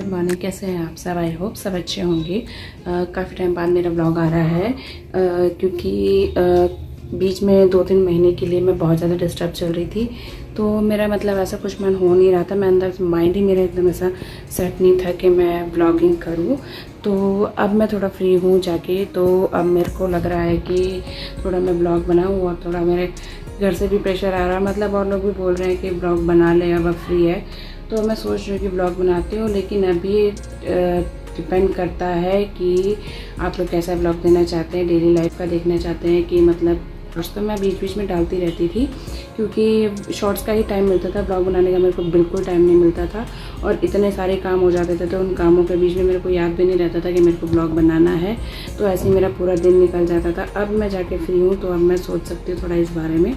Good morning. कैसे हैं आप सब? आई होप सब अच्छे होंगे। काफ़ी टाइम बाद मेरा ब्लॉग आ रहा है क्योंकि बीच में 2-3 महीने के लिए मैं बहुत ज़्यादा डिस्टर्ब चल रही थी। तो मेरा मतलब ऐसा कुछ मन हो नहीं रहा था, मैं अंदर माइंड ही मेरा एकदम ऐसा सेट नहीं था कि मैं ब्लॉगिंग करूं। तो अब मैं थोड़ा फ्री हूं जाके, तो अब मेरे को लग रहा है कि थोड़ा मैं ब्लॉग बनाऊं। और थोड़ा मेरे घर से भी प्रेशर आ रहा है, मतलब और लोग भी बोल रहे हैं कि ब्लॉग बना ले, अब फ्री है। तो मैं सोच रही हूँ कि ब्लॉग बनाती हूँ, लेकिन अभी डिपेंड करता है कि आप लोग कैसा ब्लॉग देना चाहते हैं, डेली लाइफ का देखना चाहते हैं कि मतलब शॉर्ट्स तो मैं बीच बीच में डालती रहती थी क्योंकि शॉर्ट्स का ही टाइम मिलता था, ब्लॉग बनाने का मेरे को बिल्कुल टाइम नहीं मिलता था। और इतने सारे काम हो जाते थे तो उन कामों के बीच में मेरे को याद भी नहीं रहता था कि मेरे को ब्लॉग बनाना है। तो ऐसे ही मेरा पूरा दिन निकल जाता था। अब मैं जाके फ्री हूँ तो अब मैं सोच सकती हूँ थोड़ा इस बारे में।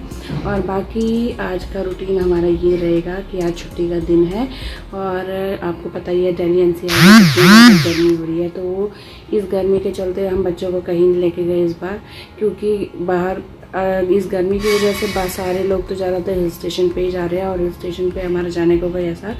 और बाकी आज का रूटीन हमारा ये रहेगा कि आज छुट्टी का दिन है और आपको पता ही है दिल्ली एनसीआर में गर्मी हो रही है। तो इस गर्मी के चलते हम बच्चों को कहीं नहीं लेके गए इस बार, क्योंकि बाहर इस गर्मी की वजह से सारे लोग तो ज़्यादातर हिल स्टेशन पे ही जा रहे हैं। और हिल स्टेशन पे हमारा जाने को कोई ऐसा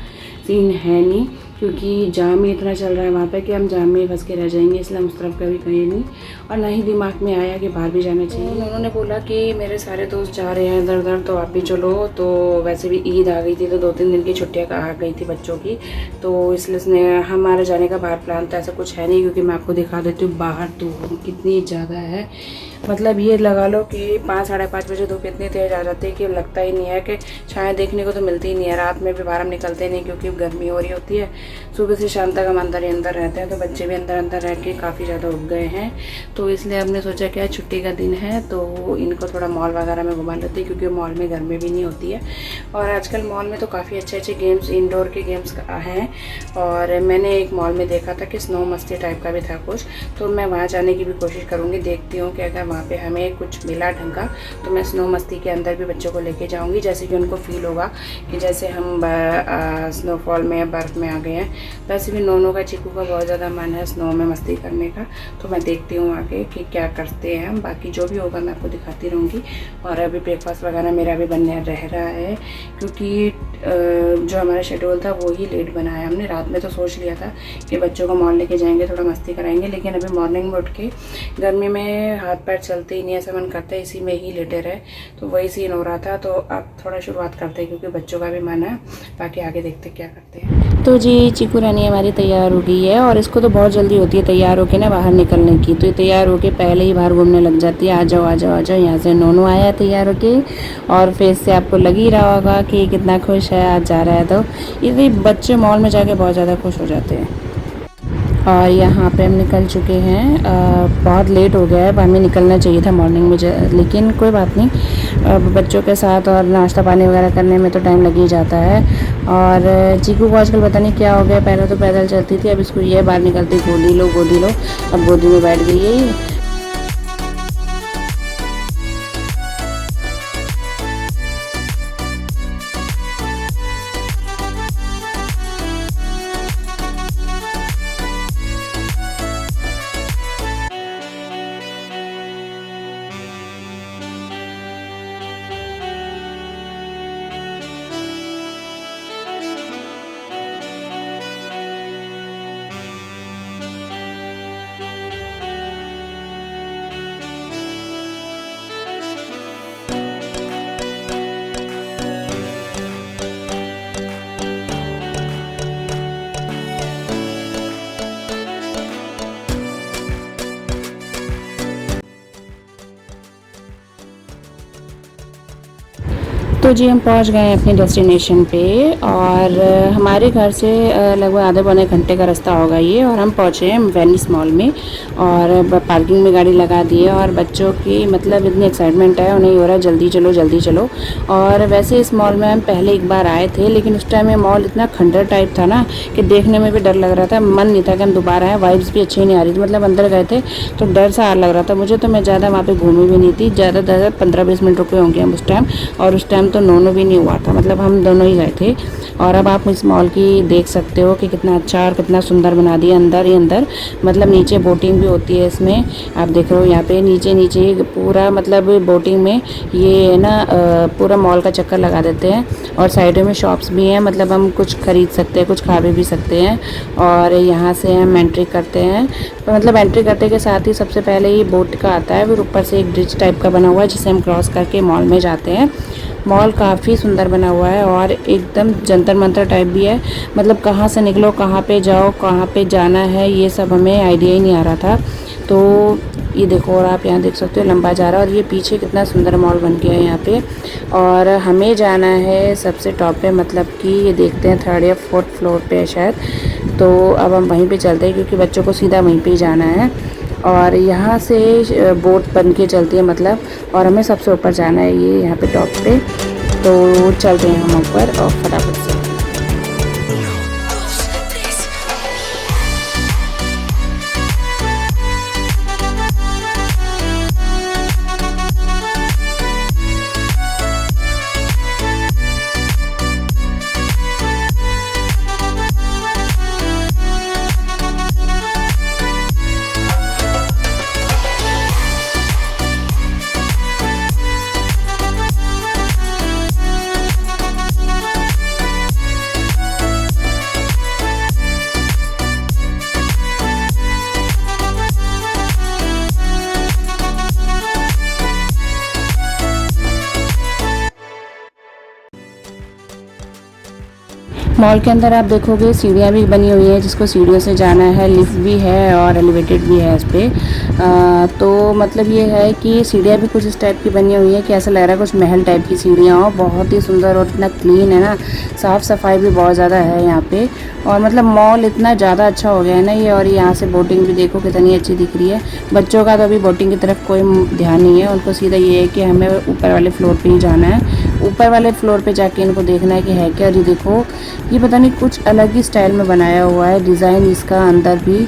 सीन है नहीं, क्योंकि जाम ही इतना चल रहा है वहाँ पे कि हम जाम में ही फंस के रह जाएंगे। इसलिए हम उस तरफ कभी गए नहीं और ना ही दिमाग में आया कि बाहर भी जाना चाहिए। उन्होंने बोला कि मेरे सारे दोस्त जा रहे हैं इधर उधर, तो आप भी चलो। तो वैसे भी ईद आ गई थी तो 2-3 दिन की छुट्टियाँ आ गई थी बच्चों की, तो इसलिए हमारा जाने का बाहर प्लान तो ऐसा कुछ है नहीं। क्योंकि मैं आपको दिखा देती हूँ बाहर धूप कितनी ज़्यादा है, मतलब ये लगा लो कि 5-5:30 बजे धूप इतनी तेज़ आ जाती है कि लगता ही नहीं है कि छाया देखने को तो मिलती ही नहीं है। रात में भी बाहर हम निकलते नहीं क्योंकि गर्मी हो रही होती है। सुबह से शाम तक हम अंदर ही अंदर रहते हैं, तो बच्चे भी अंदर अंदर रह के काफ़ी ज़्यादा उग गए हैं। तो इसलिए हमने सोचा कि आज छुट्टी का दिन है तो इनको थोड़ा मॉल वगैरह में घुमा लेते हैं, क्योंकि मॉल में गर्मी भी नहीं होती है। और आजकल मॉल में तो काफ़ी अच्छे अच्छे गेम्स, इंडोर के गेम्स हैं। और मैंने एक मॉल में देखा था कि स्नो मस्ती टाइप का भी था कुछ, तो मैं वहाँ जाने की भी कोशिश करूँगी। देखती हूँ कि अगर वहाँ पे हमें कुछ मिला ढंग का तो मैं स्नो मस्ती के अंदर भी बच्चों को लेके जाऊँगी, जैसे कि उनको फील होगा कि जैसे हम स्नोफॉल में बर्फ़ में आ गए हैं। वैसे भी नोनों का, चीकू का बहुत ज़्यादा मन है स्नो में मस्ती करने का। तो मैं देखती हूँ आगे कि क्या करते हैं हम। बाकी जो भी होगा मैं आपको दिखाती रहूँगी। और अभी ब्रेकफास्ट वगैरह मेरा भी बनने रह रहा है, क्योंकि जो हमारा शेड्यूल था वो ही लेट बनाया हमने। रात में तो सोच लिया था कि बच्चों को मॉल लेके जाएंगे, थोड़ा मस्ती कराएंगे, लेकिन अभी मॉर्निंग में उठ के गर्मी में हाथ पैर चलते ही नहीं, ऐसा मन करता है इसी में ही लेटे रहे। तो वही सीन हो रहा था। तो अब थोड़ा शुरुआत करते हैं क्योंकि बच्चों का भी मन है। बाकी आगे देखते क्या करते हैं। तो जी चीकू रानी हमारी तैयार हो गई है और इसको तो बहुत जल्दी होती है तैयार होके ना बाहर निकलने की। तो ये तैयार होके पहले ही बाहर घूमने लग जाती है। आ जाओ आ जाओ आ जाओ। यहाँ से नोनू आया है तैयार होके और फेस से आपको लग ही रहा होगा कि कितना खुश है आज जा रहा है। तो ये बच्चे मॉल में जाके बहुत ज़्यादा खुश हो जाते हैं। और यहाँ पे हम निकल चुके हैं। बहुत लेट हो गया है, हमें निकलना चाहिए था मॉर्निंग में, लेकिन कोई बात नहीं। बच्चों के साथ और नाश्ता पानी वगैरह करने में तो टाइम लग ही जाता है। और चीकू को आजकल पता नहीं क्या हो गया, पहले तो पैदल चलती थी, अब इसको ये बाहर निकलती गोदी लो गोदी लो, अब गोदी में बैठ गई है। तो जी हम पहुंच गए अपने डेस्टिनेशन पे और हमारे घर से लगभग आधे पौने घंटे का रास्ता होगा ये। और हम पहुंचे हैं वेनिस मॉल में और पार्किंग में गाड़ी लगा दी है। और बच्चों की मतलब इतनी एक्साइटमेंट है, उन्हें हो रहा है जल्दी चलो जल्दी चलो। और वैसे इस मॉल में हम पहले एक बार आए थे, लेकिन उस टाइम में मॉल इतना खंडर टाइप था ना कि देखने में भी डर लग रहा था। मन नहीं था कि हम दोबारा आए, वाइब्स भी अच्छी नहीं आ रही थी। मतलब अंदर गए थे तो डर सा लग रहा था मुझे, तो मैं ज़्यादा वहाँ पर घूमी भी नहीं थी। ज़्यादा 15-20 मिनट रुके होंगे हम उस टाइम। और उस टाइम तो तो नोनो भी नहीं हुआ था, मतलब हम दोनों ही गए थे। और अब आप इस मॉल की देख सकते हो कि कितना अच्छा और कितना सुंदर बना दिया अंदर ही अंदर। मतलब नीचे बोटिंग भी होती है इसमें, आप देख रहे हो यहाँ पे नीचे नीचे पूरा, मतलब बोटिंग में ये है ना पूरा मॉल का चक्कर लगा देते हैं। और साइडों में शॉप्स भी हैं, मतलब हम कुछ खरीद सकते हैं, कुछ खा भी सकते हैं। और यहाँ से हम एंट्री करते हैं, तो मतलब एंट्री करते के साथ ही सबसे पहले ये बोट का आता है, फिर ऊपर से एक ब्रिज टाइप का बना हुआ है जिसे हम क्रॉस करके मॉल में जाते हैं। मॉल काफ़ी सुंदर बना हुआ है और एकदम जंतर मंतर टाइप भी है, मतलब कहाँ से निकलो, कहाँ पे जाओ, कहाँ पे जाना है, ये सब हमें आइडिया ही नहीं आ रहा था। तो ये देखो, और आप यहाँ देख सकते हो लंबा जा रहा है, और ये पीछे कितना सुंदर मॉल बन गया है यहाँ पे। और हमें जाना है सबसे टॉप पे, मतलब कि ये देखते हैं 3rd या 4th फ्लोर पे है शायद। तो अब हम वहीं पे चलते हैं क्योंकि बच्चों को सीधा वहीं पे ही जाना है। और यहाँ से बोट बन के चलती है मतलब, और हमें सबसे ऊपर जाना है, ये यहाँ पे टॉप पे। तो चलते हैं हम ऊपर और फटाफट से। मॉल के अंदर आप देखोगे सीढ़ियाँ भी बनी हुई हैं, जिसको सीढ़ियों से जाना है, लिफ्ट भी है और एलिवेटेड भी है इस पर। तो मतलब ये है कि सीढ़ियाँ भी कुछ इस टाइप की बनी हुई है कि ऐसा लग रहा है कुछ महल टाइप की सीढ़ियाँ हो, बहुत ही सुंदर और इतना क्लीन है ना, साफ़ सफाई भी बहुत ज़्यादा है यहाँ पे। और मतलब मॉल इतना ज़्यादा अच्छा हो गया है ना ये। और यहाँ से बोटिंग भी देखो कितनी अच्छी दिख रही है। बच्चों का तो अभी बोटिंग की तरफ कोई ध्यान नहीं है, उनको सीधा ये है कि हमें ऊपर वाले फ्लोर पे ही जाना है। ऊपर वाले फ्लोर पे जाके इनको देखना है कि है क्या। और ये देखो, ये पता नहीं कुछ अलग ही स्टाइल में बनाया हुआ है, डिज़ाइन इसका अंदर भी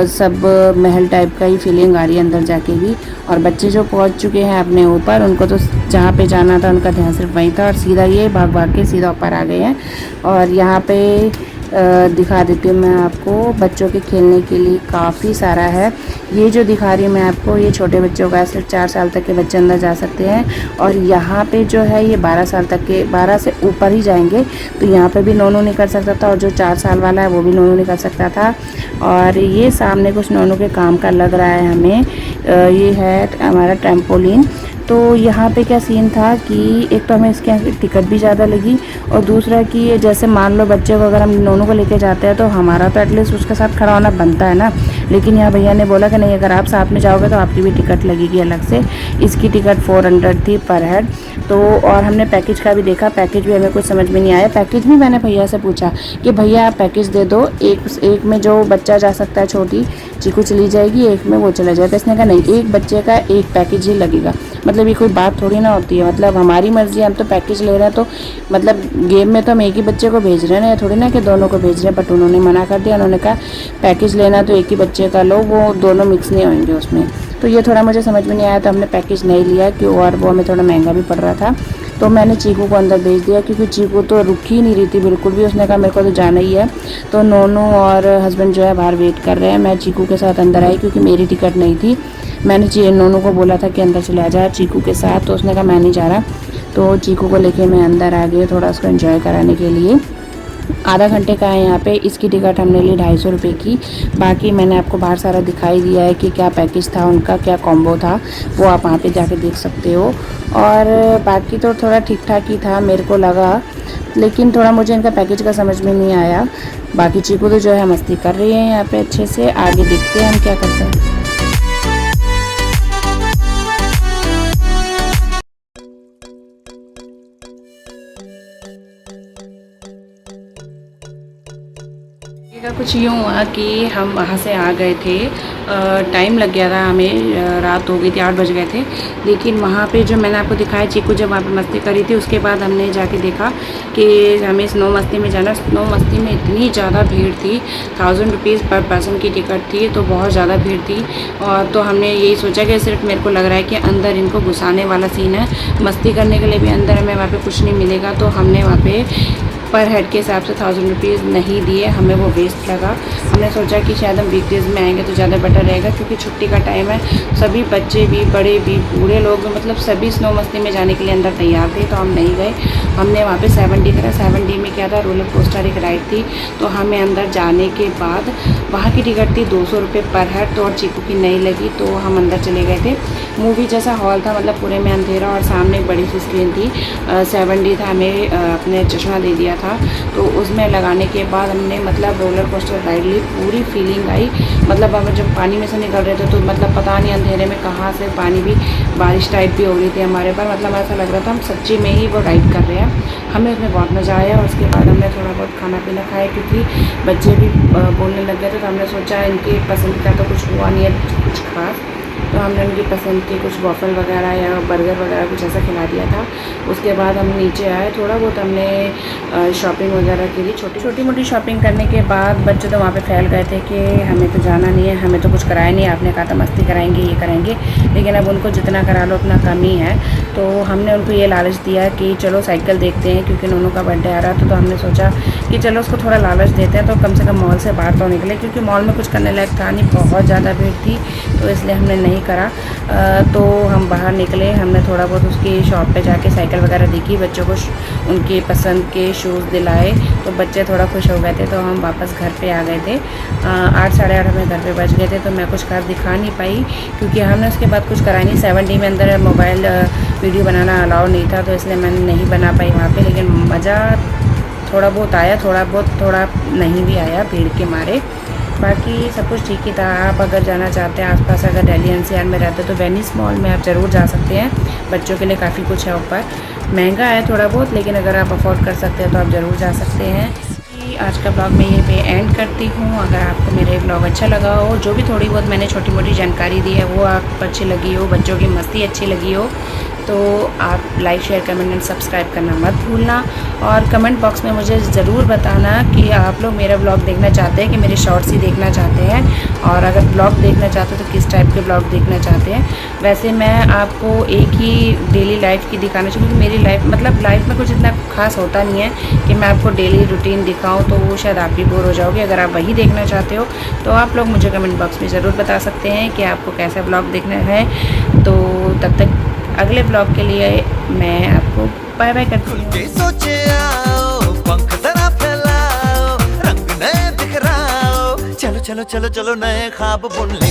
सब महल टाइप का ही फीलिंग आ रही है अंदर जाके भी। और बच्चे जो पहुंच चुके हैं अपने ऊपर, उनको तो जहाँ पे जाना था उनका ध्यान सिर्फ वहीं था, और सीधा ये भाग भाग के सीधा ऊपर आ गए हैं। और यहाँ पे दिखा देती हूँ मैं आपको, बच्चों के खेलने के लिए काफ़ी सारा है। ये जो दिखा रही हूँ मैं आपको, ये छोटे बच्चों का है, सिर्फ 4 साल तक के बच्चे अंदर जा सकते हैं। और यहाँ पे जो है ये 12 साल तक के, 12 से ऊपर ही जाएंगे। तो यहाँ पे भी नोनू नहीं कर सकता था, और जो 4 साल वाला है वो भी नोनू नहीं कर सकता था। और ये सामने कुछ नोनू के काम का लग रहा है हमें। ये है हमारा ट्रैम्पोलिन। तो यहाँ पे क्या सीन था कि एक तो हमें इसके टिकट भी ज़्यादा लगी, और दूसरा कि जैसे मान लो बच्चे को अगर हम नोनू को लेके जाते हैं तो हमारा तो एटलीस्ट उसके साथ खड़ा होना बनता है ना। लेकिन यहाँ भैया ने बोला कि नहीं, अगर आप साथ में जाओगे तो आपकी भी टिकट लगेगी अलग से। इसकी टिकट 400 थी पर हेड। तो और हमने पैकेज का भी देखा, पैकेज भी हमें कुछ समझ में नहीं आया। पैकेज भी मैंने भैया से पूछा कि भैया आप पैकेज दे दो, एक में जो बच्चा जा सकता है, छोटी चीकू चली जाएगी, एक में वो चला जाएगा। इसने कहा नहीं, एक बच्चे का एक पैकेज ही लगेगा। मतलब ये कोई बात थोड़ी ना होती है, मतलब हमारी मर्जी, हम तो पैकेज ले रहे हैं, तो मतलब गेम में तो हम एक ही बच्चे को भेज रहे हैं ना, थोड़ी ना कि दोनों को भेज रहे हैं। बट उन्होंने मना कर दिया, उन्होंने कहा पैकेज लेना तो एक ही बच्चे का लो, वो दोनों मिक्स नहीं होंगे उसमें। तो ये थोड़ा मुझे समझ में नहीं आया, तो हमने पैकेज नहीं लिया क्यों, और वो हमें थोड़ा महंगा भी पड़ रहा था। तो मैंने चीकू को अंदर भेज दिया, क्योंकि चीकू तो रुक ही नहीं रही थी बिल्कुल भी। उसने कहा मेरे को तो जाना ही है। तो नोनू और हस्बैंड जो है बाहर वेट कर रहे हैं। मैं चीकू के साथ अंदर आई क्योंकि मेरी टिकट नहीं थी। मैंने नोनू को बोला था कि अंदर चला जा चीकू के साथ, तो उसने कहा मैं नहीं जा रहा। तो चीकू को लेके मैं अंदर आ गई, थोड़ा उसको एंजॉय कराने के लिए। आधा घंटे का है यहाँ पे। इसकी टिकट हमने ली 250 रुपये की। बाकी मैंने आपको बाहर सारा दिखाई दिया है कि क्या पैकेज था उनका, क्या कॉम्बो था, वो आप वहाँ पे जाके देख सकते हो। और बाकी तो थोड़ा ठीक ठाक ही था मेरे को लगा, लेकिन थोड़ा मुझे इनका पैकेज का समझ में नहीं आया। बाकी चीकू तो जो है मस्ती कर रही है यहाँ पे अच्छे से। आगे देखते हैं हम क्या करते हैं। का कुछ यूँ हुआ कि हम वहाँ से आ गए थे, टाइम लग गया था हमें, रात हो गई थी, 8 बज गए थे। लेकिन वहाँ पे जो मैंने आपको दिखाया चीकू जब वहाँ पे मस्ती करी थी, उसके बाद हमने जाके देखा कि हमें स्नो मस्ती में जाना। स्नो मस्ती में इतनी ज़्यादा भीड़ थी, 1000 रुपीज़ पर पर्सन की टिकट थी, तो बहुत ज़्यादा भीड़ थी। और तो हमने यही सोचा कि सिर्फ मेरे को लग रहा है कि अंदर इनको घुसाने वाला सीन है, मस्ती करने के लिए भी अंदर हमें वहाँ पे कुछ नहीं मिलेगा। तो हमने वहाँ पे पर हेड के हिसाब से 1000 रुपीज़ नहीं दिए, हमें वो वेस्ट लगा। हमने सोचा कि शायद हम वीकडेज़ में आएंगे तो ज़्यादा बेटर रहेगा, क्योंकि छुट्टी का टाइम है, सभी बच्चे भी, बड़े भी, बूढ़े लोग भी, मतलब सभी स्नो मस्ती में जाने के लिए अंदर तैयार थे। तो हम नहीं गए। हमने वहाँ पे 7D करा। 7D में क्या था, रोलर कोस्टर एक राइड थी। तो हमें अंदर जाने के बाद वहाँ की टिकट थी 200 रुपये पर हेड, तो और चीकू की नहीं लगी, तो हम अंदर चले गए थे। मूवी जैसा हॉल था, मतलब पूरे में अंधेरा, और सामने एक बड़ी सी स्क्रीन थी। 7D था, हमें अपने चश्मा दे दिया था, तो उसमें लगाने के बाद हमने मतलब रोलर कोस्टर राइड ली। पूरी फीलिंग आई, मतलब हम जब पानी में से निकल रहे थे तो मतलब पता नहीं अंधेरे में कहाँ से पानी भी, बारिश टाइप भी हो रही थी हमारे पर, मतलब ऐसा लग रहा था हम सच्ची में ही वो राइड कर रहे हैं। हमें उसमें बहुत मज़ा आया। और उसके बाद हमने थोड़ा बहुत खाना पीना खाया, क्योंकि बच्चे भी बोलने लग गए थे, तो हमने सोचा इनकी पसंद का तो कुछ हुआ नहीं है कुछ खास, तो हमने उनकी पसंद के कुछ वॉफल वगैरह या बर्गर वगैरह कुछ ऐसा खिला दिया था। उसके बाद हम नीचे आए, थोड़ा बहुत हमने शॉपिंग वगैरह की थी, छोटी मोटी शॉपिंग करने के बाद बच्चे तो वहाँ पे फैल गए थे कि हमें तो जाना नहीं है, हमें तो कुछ कराया नहीं, आपने कहा था मस्ती कराएंगे, ये कराएंगे। लेकिन अब उनको जितना करा लो उतना कम ही है। तो हमने उनको ये लालच दिया कि चलो साइकिल देखते हैं, क्योंकि नोनू का बर्थडे आ रहा था। तो हमने सोचा कि चलो उसको थोड़ा लालच देते हैं, तो कम से कम मॉल से बाहर तो निकले, क्योंकि मॉल में कुछ करने लायक था नहीं, बहुत ज़्यादा भीड़ थी, तो इसलिए हमने नहीं करा। तो हम बाहर निकले, हमने थोड़ा बहुत उसकी शॉप पे जाके साइकिल वगैरह देखी, बच्चों को उनके पसंद के शूज़ दिलाए, तो बच्चे थोड़ा खुश हो गए थे। तो हम वापस घर पे आ गए थे, 8 साढ़े 8 हमें घर पे बज गए थे। तो मैं कुछ कर दिखा नहीं पाई, क्योंकि हमने उसके बाद कुछ करा नहीं। 7D में अंदर मोबाइल वीडियो बनाना अलाउ नहीं था, तो इसलिए मैंने नहीं बना पाई वहाँ पे। लेकिन मज़ा थोड़ा बहुत आया, थोड़ा नहीं भी आया भीड़ के मारे। बाकी सब कुछ ठीक ही था। आप अगर जाना चाहते हैं आसपास, अगर दिल्ली एनसीआर में रहते हो तो वेनिस मॉल में आप ज़रूर जा सकते हैं, बच्चों के लिए काफ़ी कुछ है ऊपर। महंगा है थोड़ा बहुत, लेकिन अगर आप अफोर्ड कर सकते हैं तो आप ज़रूर जा सकते हैं। आज का ब्लॉग मैं यहीं पे एंड करती हूँ। अगर आपको मेरा ब्लॉग अच्छा लगा हो, जो भी थोड़ी बहुत मैंने छोटी मोटी जानकारी दी है वो आपको अच्छी लगी हो, बच्चों की मस्ती अच्छी लगी हो, तो आप like share comment and subscribe करना मत भूलना। और कमेंट बॉक्स में मुझे ज़रूर बताना कि आप लोग मेरा ब्लॉग देखना चाहते हैं कि मेरे शॉर्ट्स ही देखना चाहते हैं, और अगर ब्लॉग देखना चाहते हो तो किस टाइप के ब्लॉग देखना चाहते हैं। वैसे मैं आपको एक ही डेली लाइफ की दिखाना चाहिए, क्योंकि मेरी लाइफ मतलब लाइफ में कुछ इतना खास होता नहीं है कि मैं आपको डेली रूटीन दिखाऊं, तो वो शायद आप भी बोर हो जाओगे। अगर आप वही देखना चाहते हो तो आप लोग मुझे कमेंट बॉक्स में ज़रूर बता सकते हैं कि आपको कैसा ब्लॉग देखना है। तो तब तक अगले ब्लॉग के लिए मैं आपको बाय बाय करती हूँ। सोचे आओ, पंख जरा फैलाओ, रंग नए बिखराओ, चलो चलो चलो चलो नए ख्वाब बुन ले।